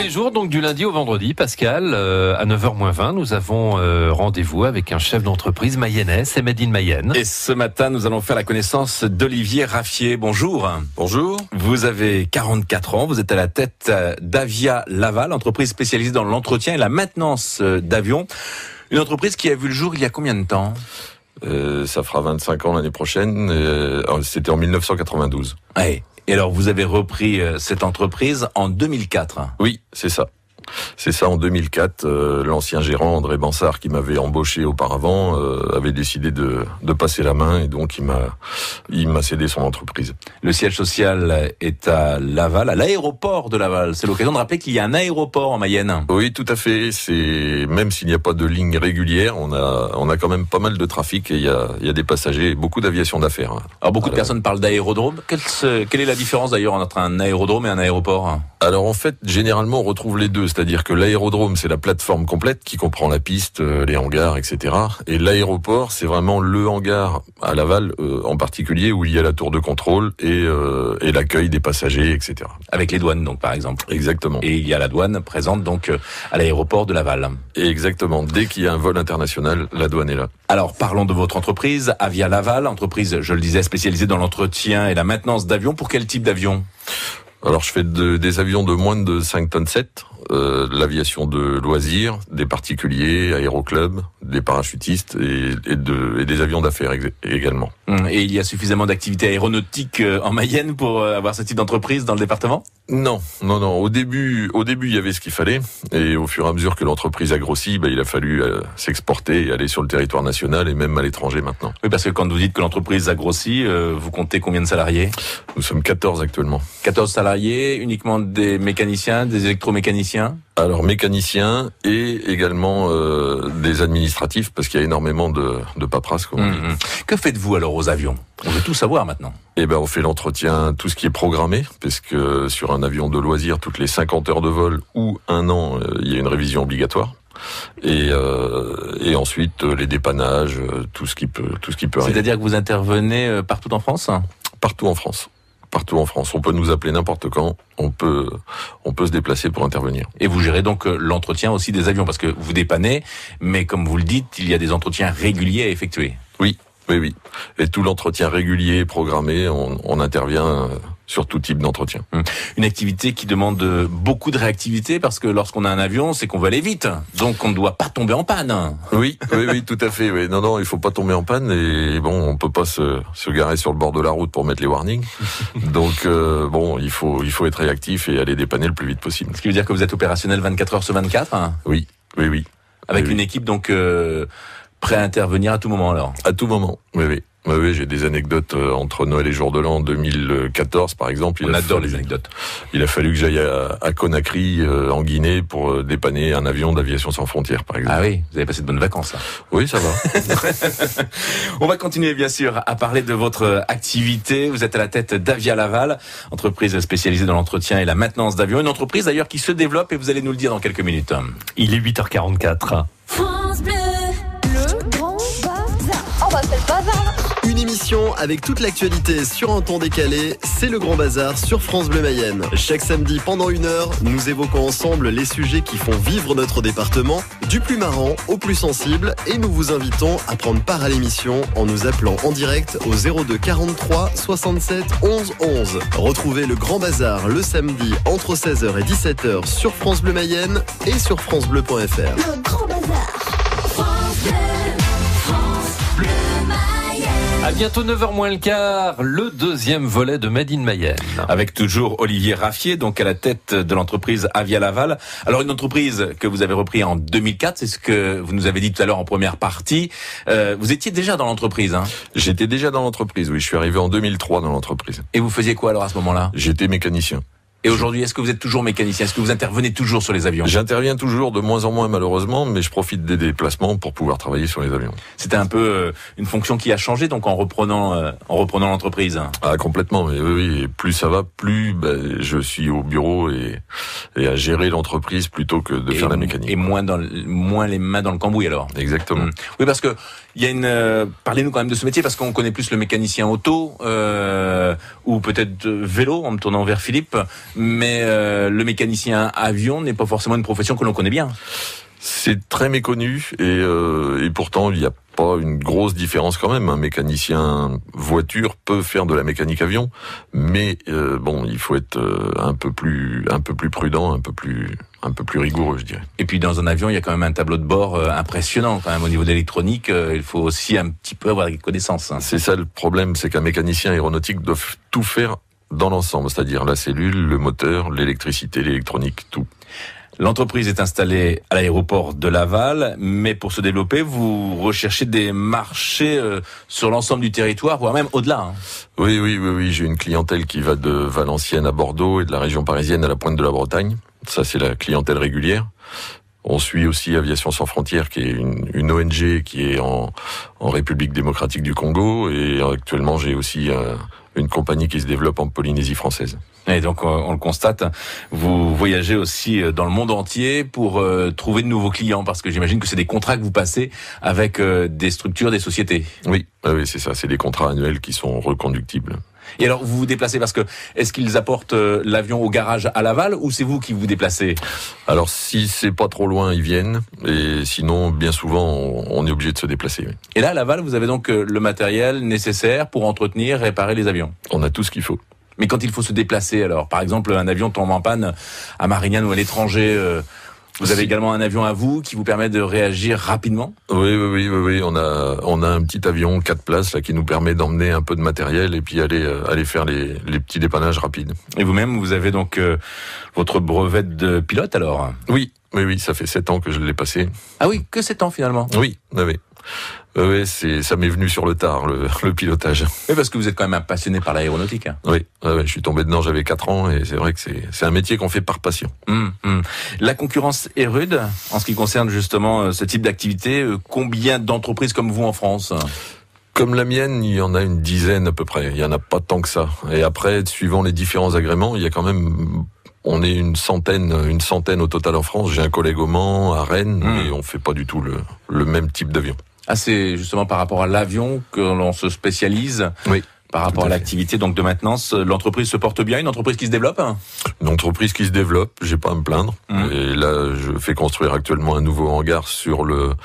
les jours, donc du lundi au vendredi, Pascal, à 9h-20, nous avons rendez-vous avec un chef d'entreprise mayennais, c'est Made in Mayenne. Et ce matin, nous allons faire la connaissance d'Olivier Raffier. Bonjour. Bonjour. Vous avez 44 ans, vous êtes à la tête d'Avia Laval, entreprise spécialisée dans l'entretien et la maintenance d'avions. Une entreprise qui a vu le jour il y a combien de temps ? Ça fera 25 ans l'année prochaine. C'était en 1992. Ouais. Et alors, vous avez repris cette entreprise en 2004. Oui, c'est ça. C'est ça, en 2004, l'ancien gérant André Bansard, qui m'avait embauché auparavant, avait décidé de passer la main, et donc il m'a cédé son entreprise. Le siège social est à Laval, à l'aéroport de Laval. C'est l'occasion de rappeler qu'il y a un aéroport en Mayenne. Oui, tout à fait. Même s'il n'y a pas de ligne régulière, on a quand même pas mal de trafic, et il y a des passagers, beaucoup d'aviation d'affaires. Alors, beaucoup de personnes parlent d'aérodrome. Quelle est la différence d'ailleurs entre un aérodrome et un aéroport ? Alors en fait, généralement, on retrouve les deux. C'est-à-dire que l'aérodrome, c'est la plateforme complète qui comprend la piste, les hangars, etc. Et l'aéroport, c'est vraiment le hangar à Laval en particulier, où il y a la tour de contrôle et l'accueil des passagers, etc. Avec les douanes, donc, par exemple. Exactement. Et il y a la douane présente donc à l'aéroport de Laval. Exactement. Dès qu'il y a un vol international, la douane est là. Alors, parlons de votre entreprise, Avia Laval, entreprise, je le disais, spécialisée dans l'entretien et la maintenance d'avions. Pour quel type d'avion ? Alors, je fais des avions de moins de 5 tonnes 7, de l'aviation de loisirs, des particuliers, aéroclubs, des parachutistes et des avions d'affaires également. Et il y a suffisamment d'activités aéronautiques en Mayenne pour avoir ce type d'entreprise dans le département ? Non. Au début, il y avait ce qu'il fallait, et au fur et à mesure que l'entreprise a grossi, il a fallu s'exporter et aller sur le territoire national et même à l'étranger maintenant. Oui, parce que quand vous dites que l'entreprise a grossi, vous comptez combien de salariés ? Nous sommes 14 actuellement. 14 salariés, uniquement des mécaniciens, des électromécaniciens ? Alors mécaniciens et également des administratifs, parce qu'il y a énormément de paperasse, comme on dit. Que faites-vous alors aux avions ? On veut tout savoir maintenant. On fait l'entretien, tout ce qui est programmé, parce que sur un avion de loisir, toutes les 50 heures de vol ou un an, il y a une révision obligatoire. Et ensuite les dépannages, tout ce qui peut arriver. C'est-à-dire que vous intervenez partout en France ? Partout en France. Partout en France. On peut nous appeler n'importe quand. On peut se déplacer pour intervenir. Et vous gérez donc l'entretien aussi des avions, parce que vous dépannez, mais comme vous le dites, il y a des entretiens réguliers à effectuer. Oui. Et tout l'entretien régulier, programmé, on intervient sur tout type d'entretien. Une activité qui demande beaucoup de réactivité, parce que lorsqu'on a un avion, c'est qu'on veut aller vite. Donc on ne doit pas tomber en panne. Oui, tout à fait. Oui. Non, il faut pas tomber en panne, et on peut pas se garer sur le bord de la route pour mettre les warnings. Donc il faut être réactif et aller dépanner le plus vite possible. Ce qui veut dire que vous êtes opérationnel 24 heures sur 24 ? Oui. Avec une équipe donc prêt à intervenir à tout moment alors ? À tout moment, oui. Oui, j'ai des anecdotes entre Noël et Jour de l'An 2014 par exemple. On adore les anecdotes. Il a fallu que j'aille à Conakry en Guinée pour dépanner un avion d'Aviation Sans Frontières par exemple. Ah oui, vous avez passé de bonnes vacances là. Oui, ça va. On va continuer bien sûr à parler de votre activité. Vous êtes à la tête d'Avia Laval, entreprise spécialisée dans l'entretien et la maintenance d'avions. Une entreprise d'ailleurs qui se développe, et vous allez nous le dire dans quelques minutes. Il est 8h44. France Bleu, le grand bazar. Oh bah c'est le bazar là. Une émission avec toute l'actualité sur un ton décalé, c'est le Grand Bazar sur France Bleu Mayenne. Chaque samedi pendant 1 heure, nous évoquons ensemble les sujets qui font vivre notre département, du plus marrant au plus sensible, et nous vous invitons à prendre part à l'émission en nous appelant en direct au 02 43 67 11 11. Retrouvez le Grand Bazar le samedi entre 16h et 17h sur France Bleu Mayenne et sur francebleu.fr. Le grand bazar. France Bleu, France Bleu Mayenne. À bientôt 9h-15, le deuxième volet de Made in Mayenne. Avec toujours Olivier Raffier, donc à la tête de l'entreprise Avia Laval. Alors une entreprise que vous avez repris en 2004, c'est ce que vous nous avez dit tout à l'heure en première partie. Vous étiez déjà dans l'entreprise, hein ? J'étais déjà dans l'entreprise, oui. Je suis arrivé en 2003 dans l'entreprise. Et vous faisiez quoi alors à ce moment-là ? J'étais mécanicien. Et aujourd'hui, est-ce que vous êtes toujours mécanicien ? Est-ce que vous intervenez toujours sur les avions ? J'interviens toujours, de moins en moins malheureusement, mais je profite des déplacements pour pouvoir travailler sur les avions. C'était un peu une fonction qui a changé, donc en reprenant l'entreprise. Ah, complètement. Mais oui, et plus ça va, plus je suis au bureau et à gérer l'entreprise plutôt que de faire la mécanique. Et moins les mains dans le cambouis alors. Exactement. Oui, parce que il y a parlez-nous quand même de ce métier, parce qu'on connaît plus le mécanicien auto ou peut-être vélo, en me tournant vers Philippe. mais le mécanicien avion n'est pas forcément une profession que l'on connaît bien. C'est très méconnu et pourtant il n'y a pas une grosse différence quand même. Un mécanicien voiture peut faire de la mécanique avion, mais bon, il faut être un peu plus prudent, un peu plus rigoureux, je dirais. Et puis dans un avion, il y a quand même un tableau de bord impressionnant quand même au niveau de l'électronique. Il faut aussi un petit peu avoir des connaissances. C'est ça le problème, c'est qu'un mécanicien aéronautique doit tout faire dans l'ensemble, c'est-à-dire la cellule, le moteur, l'électricité, l'électronique, tout. L'entreprise est installée à l'aéroport de Laval, mais pour se développer, vous recherchez des marchés sur l'ensemble du territoire, voire même au-delà. Oui, j'ai une clientèle qui va de Valenciennes à Bordeaux et de la région parisienne à la pointe de la Bretagne. Ça, c'est la clientèle régulière. On suit aussi Aviation sans frontières, qui est une ONG qui est en République démocratique du Congo, et actuellement j'ai aussi une compagnie qui se développe en Polynésie française. Et donc on le constate, vous voyagez aussi dans le monde entier pour trouver de nouveaux clients, parce que j'imagine que c'est des contrats que vous passez avec des structures, des sociétés. Oui, c'est ça, c'est des contrats annuels qui sont reconductibles. Et alors vous vous déplacez parce que est-ce qu'ils apportent l'avion au garage à Laval ou c'est vous qui vous déplacez? Alors si c'est pas trop loin, ils viennent, et sinon bien souvent on est obligé de se déplacer. Oui. Et là à Laval, vous avez donc le matériel nécessaire pour entretenir, réparer les avions? On a tout ce qu'il faut. Mais quand il faut se déplacer, alors par exemple un avion tombe en panne à Marignane ou à l'étranger, vous avez également un avion à vous qui vous permet de réagir rapidement? Oui. On a un petit avion 4 places là qui nous permet d'emmener un peu de matériel et puis aller faire les petits dépannages rapides. Et vous-même, vous avez donc votre brevet de pilote alors? Oui, ça fait 7 ans que je l'ai passé. Ah oui, que 7 ans finalement? Oui. Ça m'est venu sur le tard, le pilotage. Oui, parce que vous êtes quand même un passionné par l'aéronautique. Oui, je suis tombé dedans, j'avais 4 ans, et c'est vrai que c'est un métier qu'on fait par passion. La concurrence est rude en ce qui concerne justement ce type d'activité. Combien d'entreprises comme vous en France? Comme la mienne, il y en a une dizaine à peu près. Il y en a pas tant que ça. Et après, suivant les différents agréments, il y a quand même... On est une centaine au total en France. J'ai un collègue au Mans, à Rennes, mais on fait pas du tout le même type d'avion. Ah, c'est justement par rapport à l'avion que l'on se spécialise. Oui. Par rapport à l'activité donc de maintenance, l'entreprise se porte bien, une entreprise qui se développe? Une entreprise qui se développe, j'ai pas à me plaindre. Et là, je fais construire actuellement un nouveau hangar sur le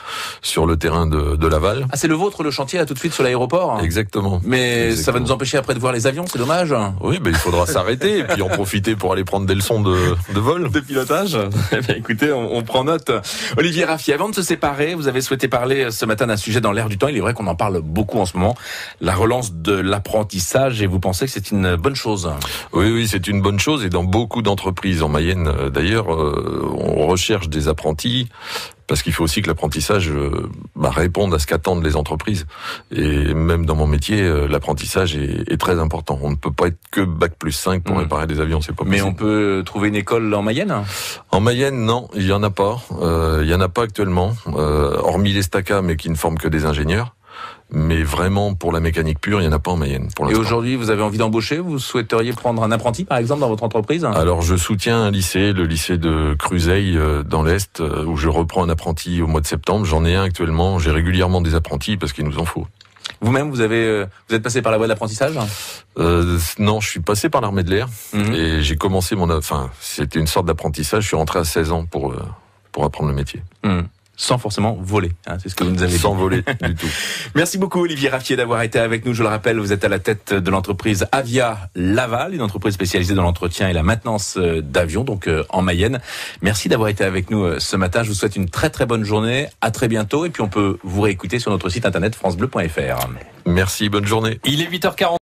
terrain de Laval. Ah, c'est le vôtre, le chantier là tout de suite sur l'aéroport? Exactement. Mais ça va nous empêcher après de voir les avions, c'est dommage. Oui, il faudra s'arrêter et puis en profiter pour aller prendre des leçons de vol. De pilotage. Eh bien, écoutez, on prend note. Olivier Raffier, avant de se séparer, vous avez souhaité parler ce matin d'un sujet dans l'air du temps. Il est vrai qu'on en parle beaucoup en ce moment. La relance de l'apprentissage, et vous pensez que c'est une bonne chose? Oui, c'est une bonne chose, et dans beaucoup d'entreprises en Mayenne, d'ailleurs, on recherche des apprentis, parce qu'il faut aussi que l'apprentissage réponde à ce qu'attendent les entreprises. Et même dans mon métier, l'apprentissage est très important. On ne peut pas être que Bac+5 pour réparer des avions, c'est pas possible. Mais on peut trouver une école en Mayenne? En Mayenne, non, il y en a pas. Il y en a pas actuellement, hormis l'ESTACA, mais qui ne forment que des ingénieurs. Mais vraiment, pour la mécanique pure, il n'y en a pas en Mayenne. Pour et aujourd'hui, vous avez envie d'embaucher? Vous souhaiteriez prendre un apprenti, par exemple, dans votre entreprise? Alors, je soutiens un lycée, le lycée de Cruzeil, dans l'Est, où je reprends un apprenti au mois de septembre. J'en ai un actuellement. J'ai régulièrement des apprentis parce qu'il nous en faut. Vous-même, vous êtes passé par la voie de l'apprentissage? Non, je suis passé par l'armée de l'air. Et j'ai commencé c'était une sorte d'apprentissage. Je suis rentré à 16 ans pour apprendre le métier. Sans forcément voler, c'est ce que vous nous avez dit. Sans voler du tout. Merci beaucoup Olivier Raffier d'avoir été avec nous. Je le rappelle, vous êtes à la tête de l'entreprise Avia Laval, une entreprise spécialisée dans l'entretien et la maintenance d'avions, donc en Mayenne. Merci d'avoir été avec nous ce matin. Je vous souhaite une très très bonne journée. À très bientôt. Et puis on peut vous réécouter sur notre site internet francebleu.fr. Merci, bonne journée. Il est 8h40.